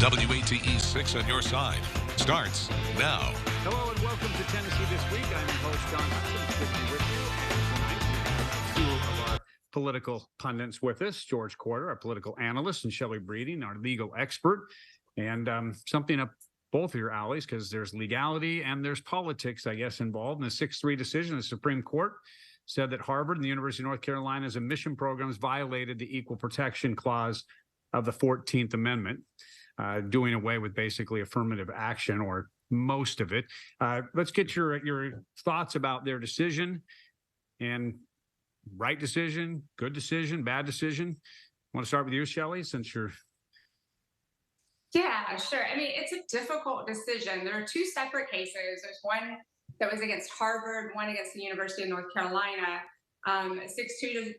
WATE 6 on your side starts now. Hello and welcome to Tennessee This Week. I'm your host, Don Hudson. Good to be with you. And tonight we have two of our political pundits with us, George Corder, our political analyst, and Shelley Breeding, our legal expert. And something up both of your alleys, because there's legality and there's politics, I guess, involved. In the 6-3 decision, the Supreme Court said that Harvard and the University of North Carolina's admission programs violated the Equal Protection Clause of the 14th Amendment, doing away with basically affirmative action, or most of it. Let's get your thoughts about their decision, and right decision, good decision, bad decision. I want to start with you, Shelley, since you're... Yeah, sure. I mean, it's a difficult decision. There are two separate cases. There's one that was against Harvard, one against the University of North Carolina, a 6-2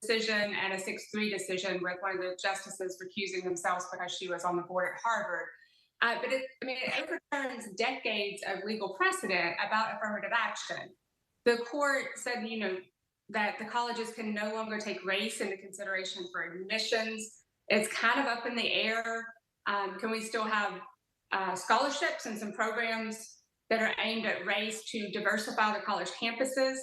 decision and a 6-3 decision with one of the justices recusing themselves because she was on the board at Harvard. But it overturns decades of legal precedent about affirmative action. The court said, that the colleges can no longer take race into consideration for admissions. It's kind of up in the air. Can we still have scholarships and some programs that are aimed at race to diversify the college campuses?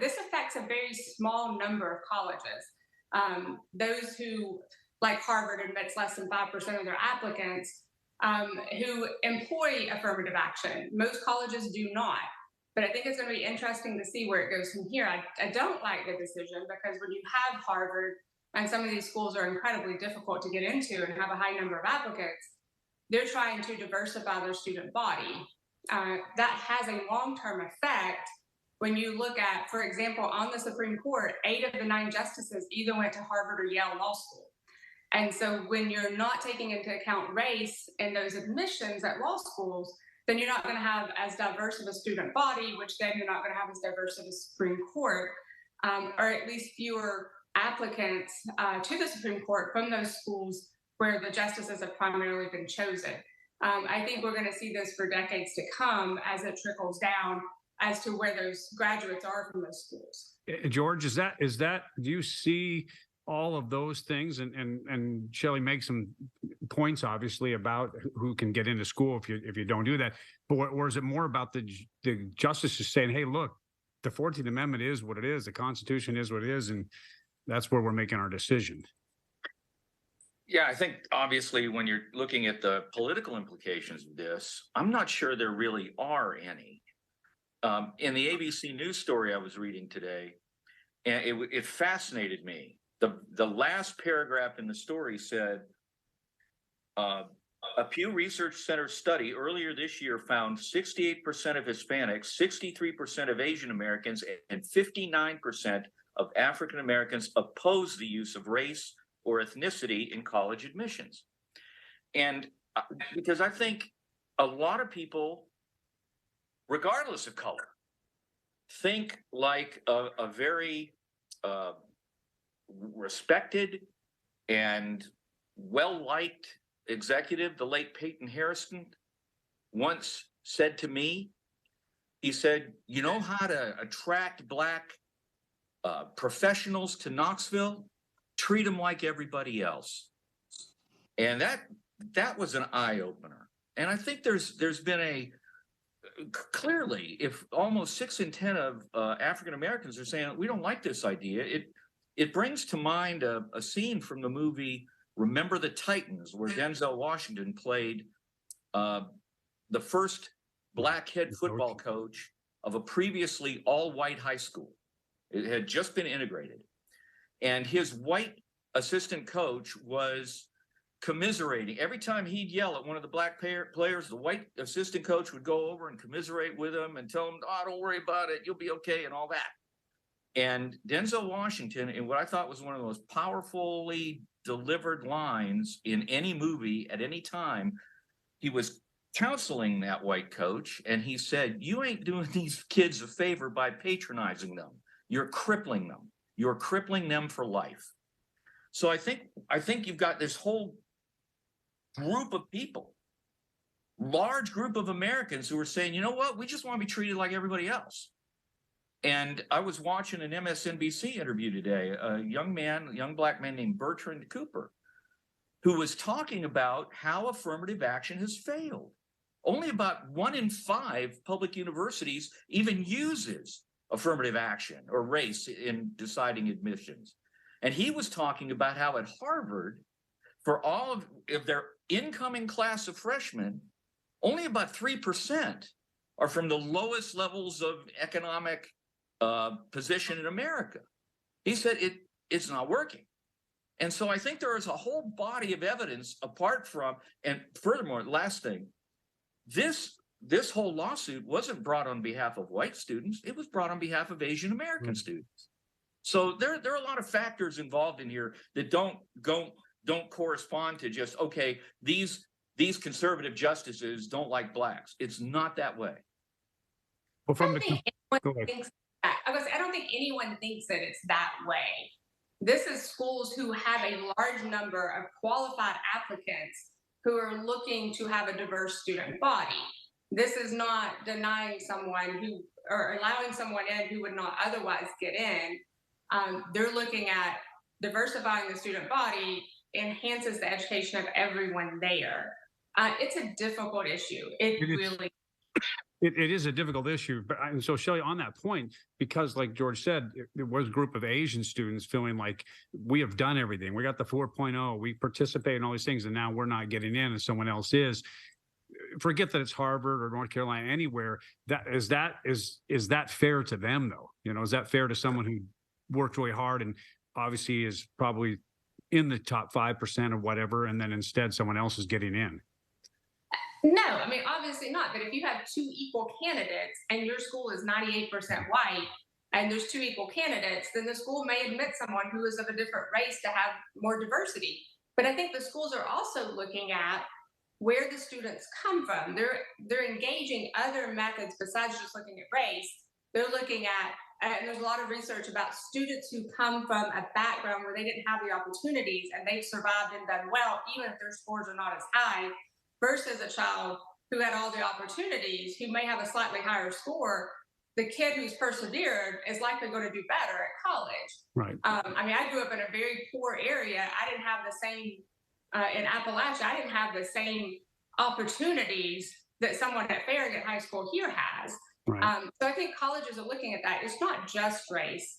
This affects a very small number of colleges. Those who, like Harvard, admits less than 5% of their applicants, who employ affirmative action. Most colleges do not. But I think it's going to be interesting to see where it goes from here. I don't like the decision, because when you have Harvard, and some of these schools are incredibly difficult to get into and have a high number of applicants, they're trying to diversify their student body. That has a long-term effect. When you look at, for example, on the Supreme Court, 8 of the 9 justices either went to Harvard or Yale Law School. And so when you're not taking into account race in those admissions at law schools, then you're not going to have as diverse of a student body, which then you're not going to have as diverse of a Supreme Court, or at least fewer applicants to the Supreme Court from those schools where the justices have primarily been chosen. I think we're going to see this for decades to come as it trickles down as to where those graduates are from those schools. George, is that do you see all of those things? And Shelley makes some points, obviously, about who can get into school if you don't do that. But or is it more about the justices saying, hey, look, the 14th Amendment is what it is, the Constitution is what it is, and that's where we're making our decision? Yeah, I think obviously when you're looking at the political implications of this, I'm not sure there really are any. In the ABC News story I was reading today, and it fascinated me. The last paragraph in the story said, a Pew Research Center study earlier this year found 68% of Hispanics, 63% of Asian Americans, and 59% of African Americans oppose the use of race or ethnicity in college admissions. And because I think a lot of people, regardless of color, think like a very respected and well-liked executive, the late Peyton Harrison, once said to me, he said, you know how to attract Black professionals to Knoxville? Treat them like everybody else. And that was an eye-opener. And I think there's been clearly, if almost 6 in 10 of African Americans are saying we don't like this idea, it brings to mind a scene from the movie Remember the Titans, where Denzel Washington played the first Black head football coach of a previously all-white high school. It had just been integrated. And his white assistant coach was commiserating. Every time he'd yell at one of the Black players, the white assistant coach would go over and commiserate with him and tell him, oh, don't worry about it, you'll be okay, and all that. And Denzel Washington, in what I thought was one of the most powerfully delivered lines in any movie at any time, he was counseling that white coach, and he said, you ain't doing these kids a favor by patronizing them. You're crippling them. You're crippling them for life. So I think you've got this whole group of people, large group of Americans who are saying, you know what, we just want to be treated like everybody else. And I was watching an MSNBC interview today, a young Black man named Bertrand Cooper. who was talking about how affirmative action has failed. Only about 1 in 5 public universities even uses affirmative action or race in deciding admissions. And he was talking about how at Harvard, for all of their incoming class of freshmen, only about 3% are from the lowest levels of economic position in America. He said it's not working. And so I think there is a whole body of evidence apart from, and furthermore, last thing, this whole lawsuit wasn't brought on behalf of white students. It was brought on behalf of Asian American students. So there are a lot of factors involved in here that don't correspond to just, okay, these conservative justices don't like blacks. It's not that way. Well, from I don't think anyone thinks that it's that way. This is schools who have a large number of qualified applicants who are looking to have a diverse student body. This is not denying someone who, or allowing someone in who would not otherwise get in. They're looking at diversifying the student body enhances the education of everyone there. It's a difficult issue. It is a difficult issue, but and so Shelley, on that point, because like George said, there was a group of Asian students feeling like we have done everything. We got the 4.0, we participate in all these things, and now we're not getting in, and someone else is. Forget that it's Harvard or North Carolina, anywhere. Is that fair to them though? You know, is that fair to someone who worked really hard and obviously is probably in the top 5% or whatever, and then instead someone else is getting in? No, I mean, obviously not. But if you have 2 equal candidates and your school is 98% white and there's 2 equal candidates, then the school may admit someone who is of a different race to have more diversity. But I think the schools are also looking at where the students come from. They're engaging other methods besides just looking at race. They're looking at, and there's a lot of research about students who come from a background where they didn't have the opportunities and they've survived and done well, even if their scores are not as high, versus a child who had all the opportunities, who may have a slightly higher score. The kid who's persevered is likely going to do better at college. Right. I mean, I grew up in a very poor area. I didn't have the same, in Appalachia, I didn't have the same opportunities that someone at Farragut High School here has. Right. So I think colleges are looking at that. It's not just race,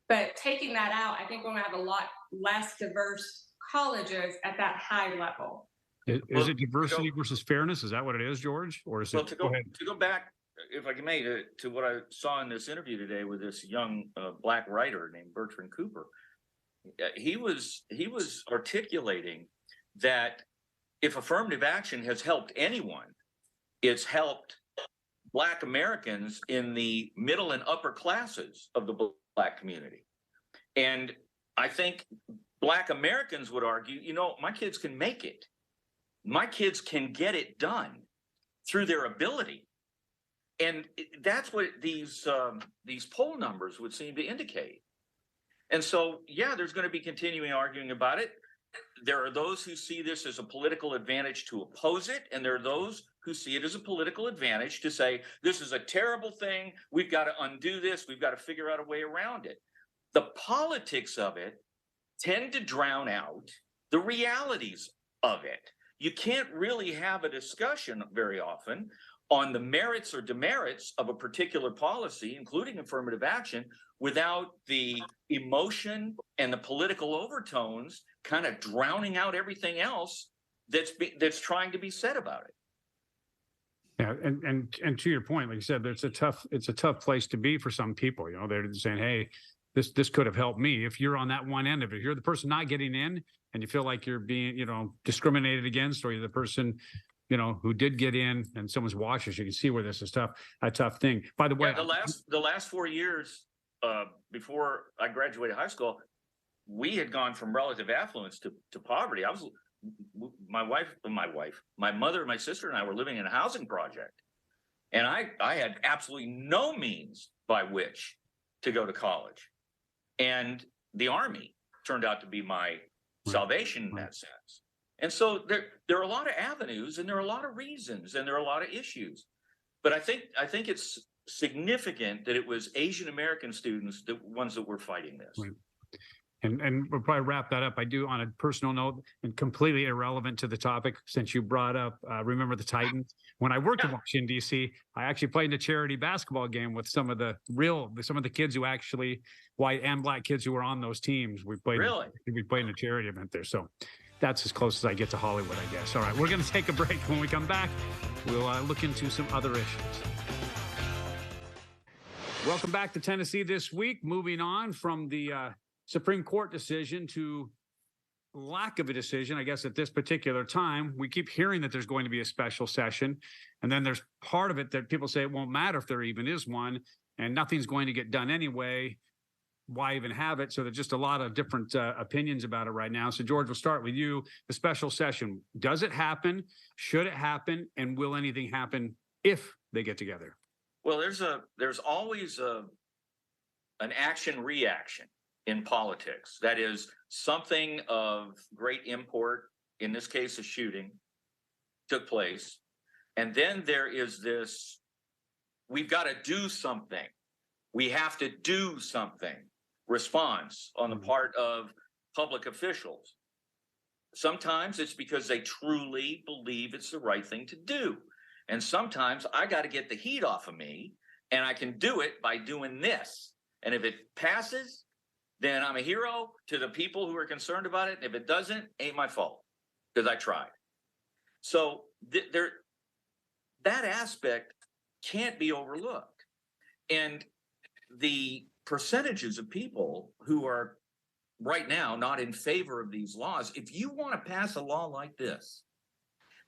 but taking that out, I think we're going to have a lot less diverse colleges at that high level. Is it diversity versus fairness? Is that what it is, George? Or is it? To go back, if I can make it to what I saw in this interview today with this young black writer named Bertrand Cooper, he was articulating that if affirmative action has helped anyone, it's helped Black Americans in the middle and upper classes of the Black community. And I think Black Americans would argue, you know, my kids can make it. My kids can get it done through their ability. And that's what these poll numbers would seem to indicate. And so, yeah, there's going to be continuing arguing about it. There are those who see this as a political advantage to oppose it, and there are those who see it as a political advantage to say, this is a terrible thing, we've got to undo this, we've got to figure out a way around it. The politics of it tend to drown out the realities of it. You can't really have a discussion very often on the merits or demerits of a particular policy, including affirmative action, without the emotion and the political overtones kind of drowning out everything else that's trying to be said about it. Yeah, and to your point, like you said, it's a tough place to be for some people. You know, they're saying, hey, this could have helped me. If you're on that one end of it, if you're the person not getting in and you feel like you're being, you know, discriminated against, or you're the person, you know, who did get in and someone's watches, you can see where this is a tough thing. By the way, the last 4 years before I graduated high school, we had gone from relative affluence to poverty. My mother and my sister and I were living in a housing project, and I had absolutely no means by which to go to college. And the Army turned out to be my salvation in that sense. And so there are a lot of avenues, and there are a lot of reasons, and there are a lot of issues. But I think it's significant that it was Asian American students, the ones that were fighting this. Right. And we'll probably wrap that up. I do, on a personal note and completely irrelevant to the topic, since you brought up, remember the Titans? When I worked in Washington, D.C., I actually played in a charity basketball game with some of the kids who actually, white and black kids who were on those teams. We played in a charity event there. So that's as close as I get to Hollywood, I guess. All right, we're going to take a break. When we come back, we'll look into some other issues. Welcome back to Tennessee This Week. Moving on from the Supreme Court decision to lack of a decision, I guess, at this particular time. We keep hearing that there's going to be a special session. And then there's part of it that people say it won't matter if there even is one, and nothing's going to get done anyway. Why even have it? So there's just a lot of different opinions about it right now. So George, we'll start with you. The special session, does it happen? Should it happen? And will anything happen if they get together? Well, there's always an action-reaction in politics. That is, something of great import, in this case a shooting, took place. And then there is this, we've got to do something. We have to do something response on the part of public officials. Sometimes it's because they truly believe it's the right thing to do. And sometimes I got to get the heat off of me, and I can do it by doing this. And if it passes, then I'm a hero to the people who are concerned about it. And if it doesn't, ain't my fault, because I tried. So that aspect can't be overlooked. And the percentages of people who are right now not in favor of these laws, if you want to pass a law like this,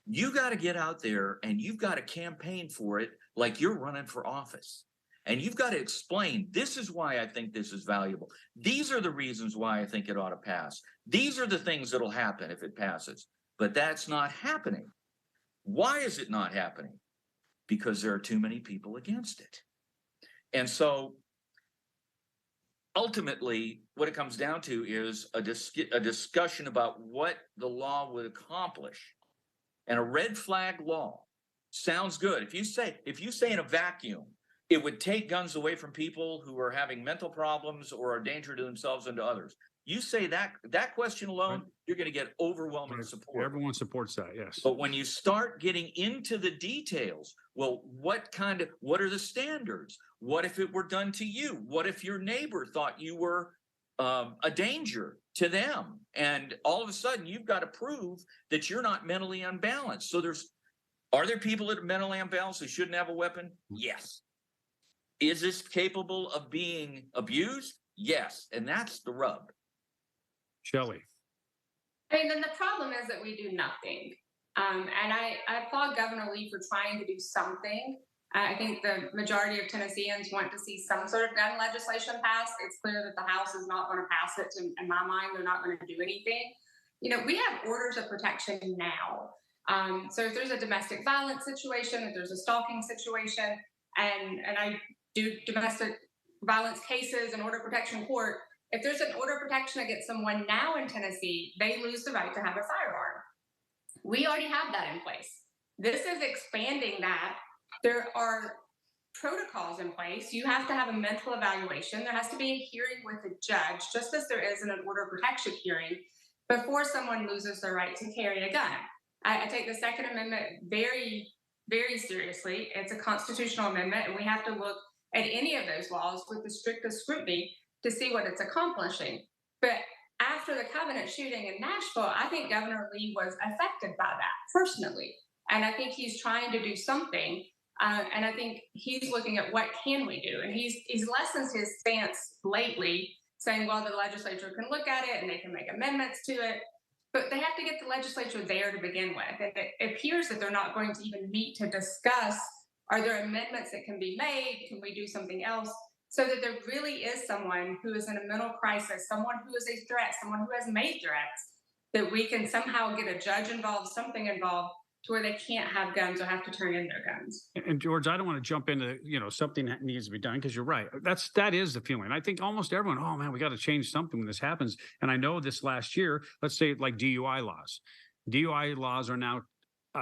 you got to get out there and you've got to campaign for it like you're running for office. And you've got to explain, this is why I think this is valuable. These are the reasons why I think it ought to pass. These are the things that'll happen if it passes. But that's not happening. Why is it not happening? Because there are too many people against it. And so ultimately, what it comes down to is a discussion about what the law would accomplish. And a red flag law sounds good. If you say in a vacuum, it would take guns away from people who are having mental problems or are a danger to themselves and to others. You say that question alone, right, you're going to get overwhelming support. Everyone supports that, yes. But when you start getting into the details, well, what are the standards? What if it were done to you? What if your neighbor thought you were a danger to them? And all of a sudden, you've got to prove that you're not mentally unbalanced. So are there people that are mentally unbalanced who shouldn't have a weapon? Yes. Is this capable of being abused? Yes. And that's the rub. Shelley. I mean, then the problem is that we do nothing. And I applaud Governor Lee for trying to do something. I think the majority of Tennesseans want to see some sort of gun legislation passed. It's clear that the House is not going to pass it. In my mind, they're not going to do anything. You know, we have orders of protection now. So if there's a domestic violence situation, if there's a stalking situation, and I do domestic violence cases and order of protection court, if there's an order of protection against someone now in Tennessee, they lose the right to have a firearm. We already have that in place. This is expanding that. There are protocols in place. You have to have a mental evaluation. There has to be a hearing with a judge, just as there is in an order of protection hearing, before someone loses their right to carry a gun. I take the Second Amendment very, very seriously. It's a constitutional amendment, and we have to look at any of those laws with the strictest scrutiny to see what it's accomplishing. But after the Covenant shooting in Nashville, I think Governor Lee was affected by that personally. And I think he's trying to do something. And I think he's looking at what can we do. And he's lessens his stance lately, saying, well, the legislature can look at it and they can make amendments to it. But they have to get the legislature there to begin with. And it appears that they're not going to even meet to discuss, are there amendments that can be made? Can we do something else? So that there really is someone who is in a mental crisis, someone who is a threat, someone who has made threats, that we can somehow get a judge involved, something involved, to where they can't have guns or have to turn in their guns. And George, I don't want to jump into, something that needs to be done, because you're right. That is the feeling. I think almost everyone, oh man, we got to change something when this happens. And I know this last year, let's say like DUI laws. DUI laws are now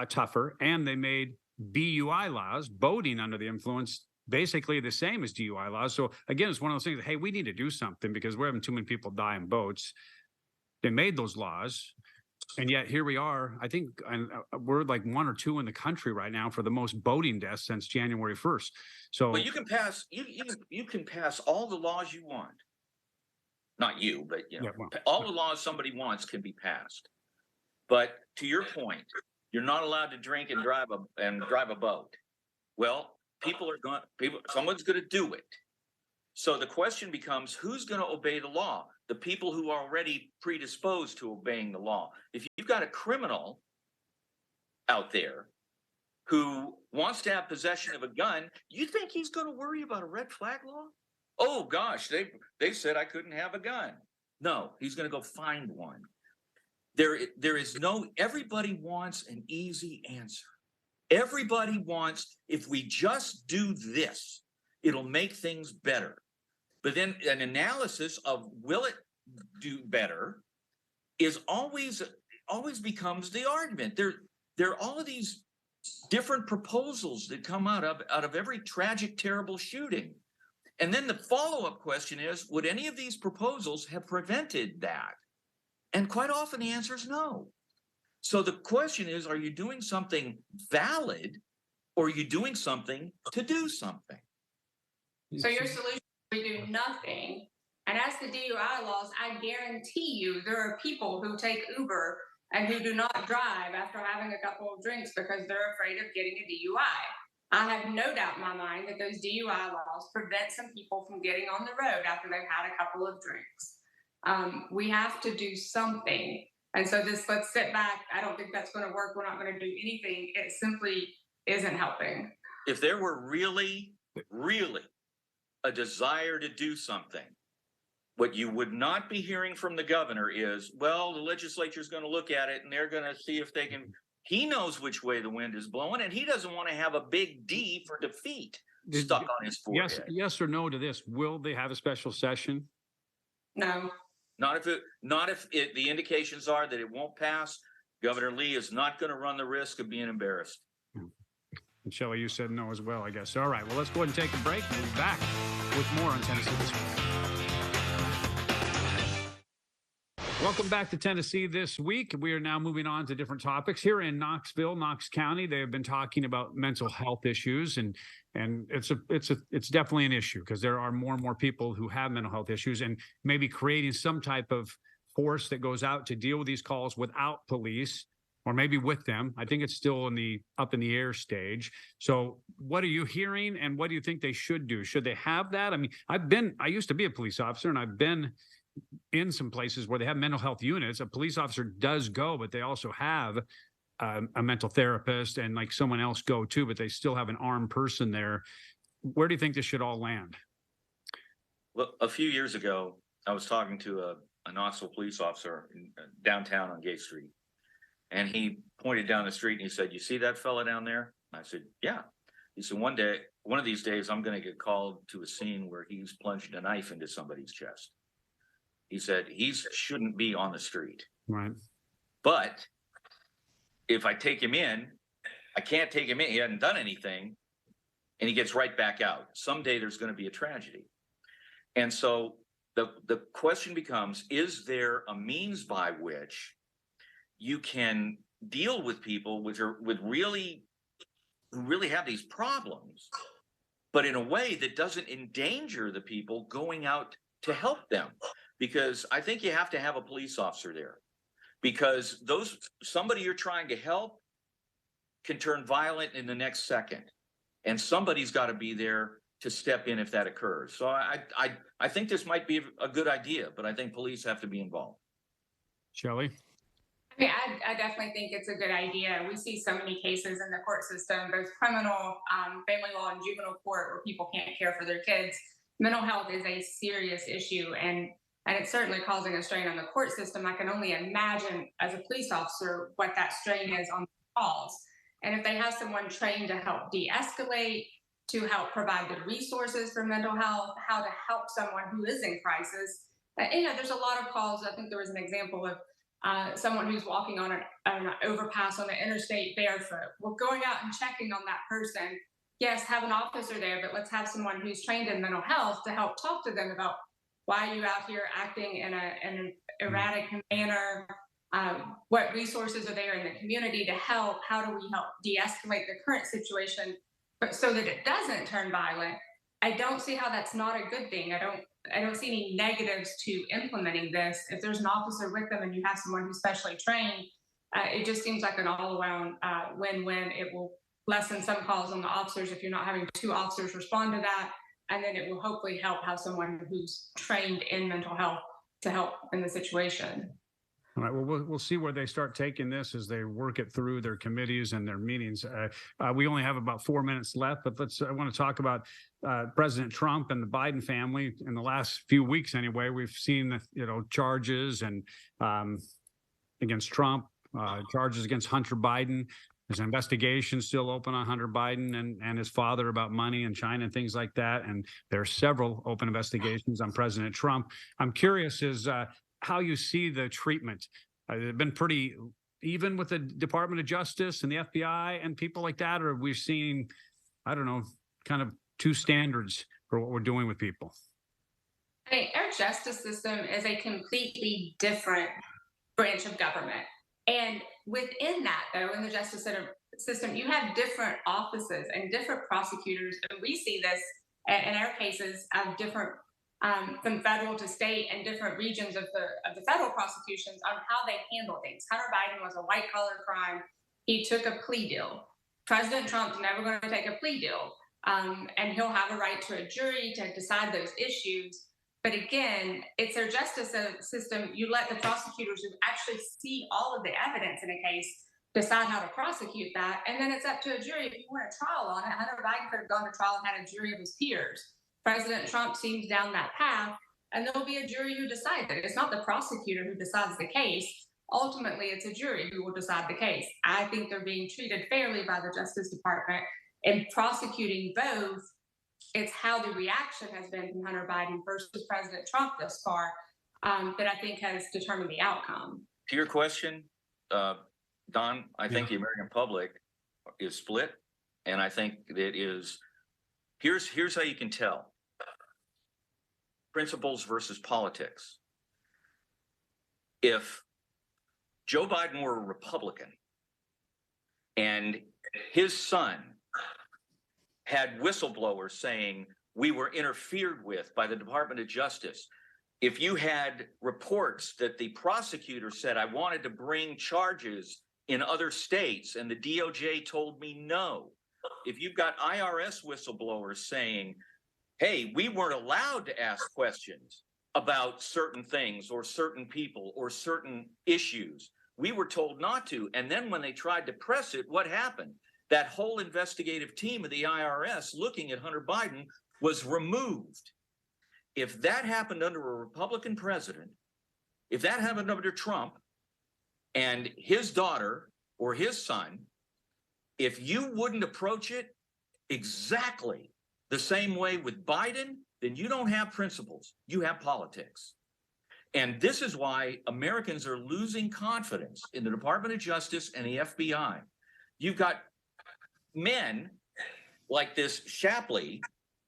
tougher, and they made BUI laws, boating under the influence, basically the same as DUI laws. So again, it's one of those things, hey, we need to do something because we're having too many people die in boats. They made those laws. And yet here we are, I think we're like 1 or 2 in the country right now for the most boating deaths since January 1st. So well, you can pass, you can pass all the laws you want. Not you, but all the laws somebody wants can be passed. But to your point, you're not allowed to drink and drive a boat. Well, someone's going to do it. So the question becomes, who's going to obey the law? The people who are already predisposed to obeying the law. If you've got a criminal out there who wants to have possession of a gun, you think he's going to worry about a red flag law? Oh gosh, they said I couldn't have a gun. No, he's going to go find one. There is no, everybody wants an easy answer. Everybody wants, if we just do this, it'll make things better. But then an analysis of will it do better is always becomes the argument. There are all of these different proposals that come out of every tragic, terrible shooting. And then the follow-up question is, would any of these proposals have prevented that? And quite often the answer is no. So the question is, are you doing something valid or are you doing something to do something? So your solution is we do nothing. And as the DUI laws, I guarantee you there are people who take Uber and who do not drive after having a couple of drinks because they're afraid of getting a DUI. I have no doubt in my mind that those DUI laws prevent some people from getting on the road after they've had a couple of drinks. We have to do something. And so let's sit back. I don't think that's going to work. We're not going to do anything. It simply isn't helping. If there were really, really a desire to do something, what you would not be hearing from the governor is, well, the legislature is going to look at it and they're going to see if they can. He knows which way the wind is blowing, and he doesn't want to have a big D for defeat stuck on his forehead. Yes or no to this? Will they have a special session? No. Not if the indications are that it won't pass. Governor Lee is not going to run the risk of being embarrassed. And Shelley, you said no as well, I guess. All right, well, let's go ahead and take a break. We'll be back with more on Tennessee This Week. Welcome back to Tennessee This Week. We are now moving on to different topics. Here in Knoxville, Knox County, they have been talking about mental health issues, and it's definitely an issue because there are more and more people who have mental health issues, and maybe creating some type of force that goes out to deal with these calls without police, or maybe with them. I think it's still up in the air stage. So what are you hearing, and what do you think they should do? Should they have that? I mean, I used to be a police officer, and I've been in some places where they have mental health units. A police officer does go, but they also have a mental therapist and like someone else go too, but they still have an armed person there. Where do you think this should all land? Well, a few years ago, I was talking to a Knoxville police officer downtown on Gate Street. And he pointed down the street and he said, "You see that fella down there?" I said, "Yeah." He said, one of these days, I'm going to get called to a scene where he's plunged a knife into somebody's chest. He said, he shouldn't be on the street. Right. But if I take him in, I can't take him in. He hadn't done anything. And he gets right back out. Someday there's going to be a tragedy. And so the question becomes, is there a means by which you can deal with people who really have these problems, but in a way that doesn't endanger the people going out to help them? Because I think you have to have a police officer there, because somebody you're trying to help can turn violent in the next second, and somebody's got to be there to step in if that occurs. So I think this might be a good idea, but I think police have to be involved. Shelley? I mean, I definitely think it's a good idea. We see so many cases in the court system, both criminal, family law, and juvenile court, where people can't care for their kids. Mental health is a serious issue, and it's certainly causing a strain on the court system. I can only imagine as a police officer what that strain is on the calls. And if they have someone trained to help de-escalate, to help provide the resources for mental health, how to help someone who is in crisis. There's a lot of calls. I think there was an example of someone who's walking on an overpass on the interstate barefoot. We're going out and checking on that person yes, have an officer there, but let's have someone who's trained in mental health to help talk to them about why are you out here acting in an erratic manner. What resources are there in the community to help? How do we help de-escalate the current situation, but so that it doesn't turn violent? I don't see how that's not a good thing. I don't see any negatives to implementing this. If there's an officer with them and you have someone who's specially trained, it just seems like an all-around win-win. It will lessen some calls on the officers if you're not having two officers respond to that, and then it will hopefully help have someone who's trained in mental health to help in the situation. All right. Well, we'll see where they start taking this as they work it through their committees and their meetings. We only have about 4 minutes left, but I want to talk about President Trump and the Biden family. In the last few weeks, anyway, we've seen charges and against Trump, charges against Hunter Biden. There's an investigation still open on Hunter Biden and his father about money in China and things like that. And there are several open investigations on President Trump. I'm curious how you see the treatment. It's been pretty even with the Department of Justice and the FBI and people like that, or we've seen, I don't know, kind of two standards for what we're doing with people. I mean, our justice system is a completely different branch of government. And within that, though, in the justice system, you have different offices and different prosecutors. And we see this in our cases of different from federal to state and different regions of the federal prosecutions on how they handle things. Hunter Biden was a white collar crime. He took a plea deal. President Trump's never going to take a plea deal. And he'll have a right to a jury to decide those issues. But again, it's our justice system. You let the prosecutors who actually see all of the evidence in a case decide how to prosecute that. And then it's up to a jury. If you want a trial on it, Hunter Biden could have gone to trial and had a jury of his peers. President Trump seems down that path, and there'll be a jury who decides it. It's not the prosecutor who decides the case. Ultimately, it's a jury who will decide the case. I think they're being treated fairly by the Justice Department in prosecuting both. It's how the reaction has been from Hunter Biden versus President Trump thus far that I think has determined the outcome. To your question, Don, I think the American public is split, and I think it is. Here's how you can tell. Principles versus politics. If Joe Biden were a Republican and his son had whistleblowers saying we were interfered with by the Department of Justice, if you had reports that the prosecutor said, I wanted to bring charges in other states and the DOJ told me no, if you've got IRS whistleblowers saying, hey, we weren't allowed to ask questions about certain things or certain people or certain issues, we were told not to. And then when they tried to press it, what happened? That whole investigative team of the IRS looking at Hunter Biden was removed. If that happened under a Republican president, if that happened under Trump and his daughter or his son, if you wouldn't approach it exactly the same way with Biden, then you don't have principles, you have politics. And this is why Americans are losing confidence in the Department of Justice and the FBI. You've got men like this Shapley,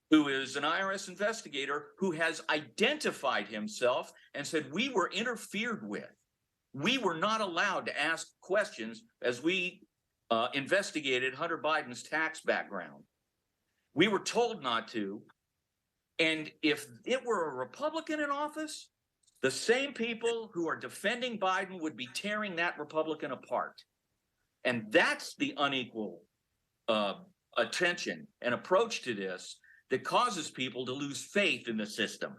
who is an IRS investigator, who has identified himself and said, we were interfered with. We were not allowed to ask questions as we investigated Hunter Biden's tax background. We were told not to. And if it were a Republican in office, the same people who are defending Biden would be tearing that Republican apart. And that's the unequal attention and approach to this that causes people to lose faith in the system.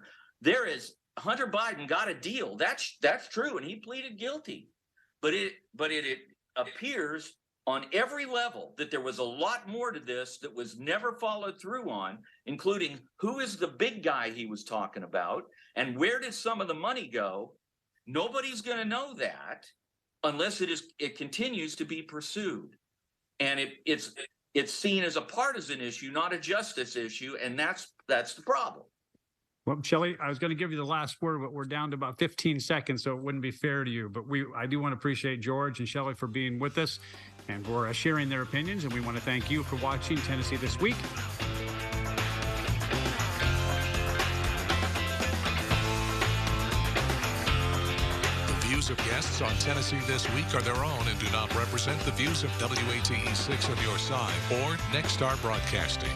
Hunter Biden got a deal. That's true, and he pleaded guilty. But it appears on every level that there was a lot more to this that was never followed through on, including who is the big guy he was talking about and where did some of the money go. Nobody's going to know that unless it continues to be pursued. And it's seen as a partisan issue, not a justice issue, and that's the problem. Well, Shelley, I was going to give you the last word, but we're down to about 15 seconds, so it wouldn't be fair to you. But I do want to appreciate George and Shelley for being with us. and for sharing their opinions. And we want to thank you for watching Tennessee This Week. The views of guests on Tennessee This Week are their own and do not represent the views of WATE 6 on your side or Nexstar Broadcasting.